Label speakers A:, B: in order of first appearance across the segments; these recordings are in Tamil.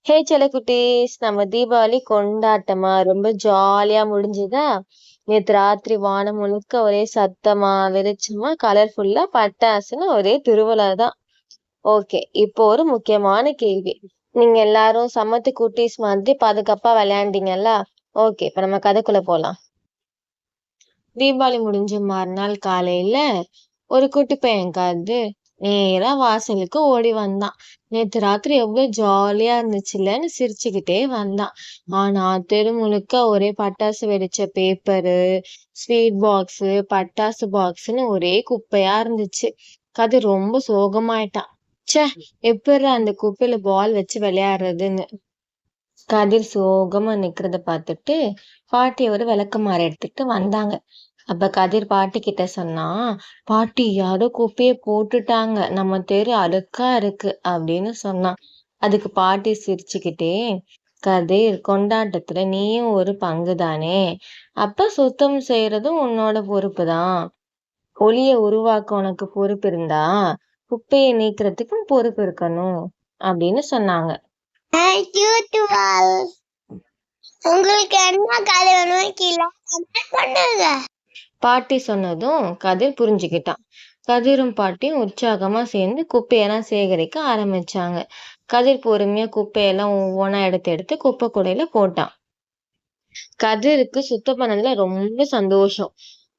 A: ஹே செல்லக்குட்டீஸ், நம்ம தீபாவளி கொண்டாட்டமா ரொம்ப ஜாலியா முடிஞ்சுதா? நேத்து ராத்திரி வானம் முழுக்க ஒரே சத்தமா, வெளிச்சமா, கலர்ஃபுல்லா பட்டாசுன்னு ஒரே திருவிழா தான். ஓகே, இப்போ ஒரு முக்கியமான கேள்வி. நீங்க எல்லாரும் சமத்து குட்டீஸ் மாதிரி பாதுகாப்பா விளையாண்டீங்கல்ல? ஓகே, இப்ப நம்ம கதைக்குள்ள போலாம். தீபாவளி முடிஞ்ச மறுநாள் காலையில ஒரு குட்டி பையன் நேரா வாசலுக்கு ஓடி வந்தான். நேத்து ராத்திரி எவ்வளவு ஜாலியா இருந்துச்சுல்லன்னு சிரிச்சுக்கிட்டே வந்தான். ஆனா தெரு முழுக்க ஒரே பட்டாசு வெடிச்ச பேப்பரு, ஸ்வீட் பாக்ஸ், பட்டாசு பாக்ஸ்ன்னு ஒரே குப்பையா இருந்துச்சு. கதிர் ரொம்ப சோகமாயிட்டான். ச்சே, எப்படிடா அந்த குப்பையில பால் வச்சு விளையாடுறதுன்னு. கதிர் சோகமா நிக்கிறத பார்த்துட்டு பாட்டி ஒரு விளக்கமாறு எடுத்துட்டு வந்தாங்க. அப்ப கதிர் பாட்டி கிட்ட சொன்னா, பாட்டி யாரோ குப்பைய போட்டுட்டாங்க, நம்ம தெரு அழுக்கா இருக்கு அப்படின்னு சொன்னான். அதுக்கு பாட்டி சிரிச்சுக்கிட்டே, கதிர், கொண்டாட்டத்துல நீயும் ஒரு பங்கு தானே, அப்ப சுத்தம் செய்யறதும் உன்னோட பொறுப்பு தான். ஒளிய உருவாக்க உனக்கு பொறுப்பு இருந்தா குப்பையை நீக்கிறதுக்கும் பொறுப்பு இருக்கணும் அப்படின்னு சொன்னாங்க.
B: Thank you to all. உங்களுக்கு என்ன கதை வேணும் கீழே கமெண்ட் பண்ணுங்க.
A: பாட்டி சொன்னதும் கதிர் புரிஞ்சுக்கிட்டான். கதிரும் பாட்டியும் உற்சாகமா சேர்ந்து குப்பையெல்லாம் சேகரிக்க ஆரம்பிச்சாங்க. கதிர் பொறுமையா குப்பையெல்லாம் ஒவ்வொன்றா எடுத்து எடுத்து குப்பை கூடையில போட்டான். கதிருக்கு சுத்தம் பண்ணதுல ரொம்ப சந்தோஷம்.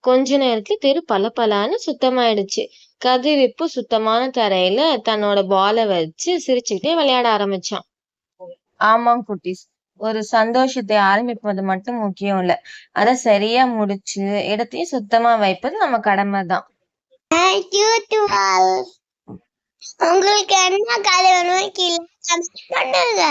A: கொஞ்ச நேரத்துல தெரு பளபளன்னு சுத்தமாயிடுச்சு. கதிர் இப்போ சுத்தமான தரையில தன்னோட பாலை வச்சு சிரிச்சுக்கிட்டே விளையாட ஆரம்பிச்சான். ஆமாம் குட்டீஸ், ஒரு சந்தோஷத்தை ஆரம்பிப்பது மட்டும் முக்கியம் இல்ல, அத சரியா முடிச்சு இடத்தையும் சுத்தமா வைப்பது நம்ம கடமை தான்.
B: Thank you to all. உங்களுக்கு என்ன கதை வேணும் கீழே கமெண்ட் பண்ணுங்க.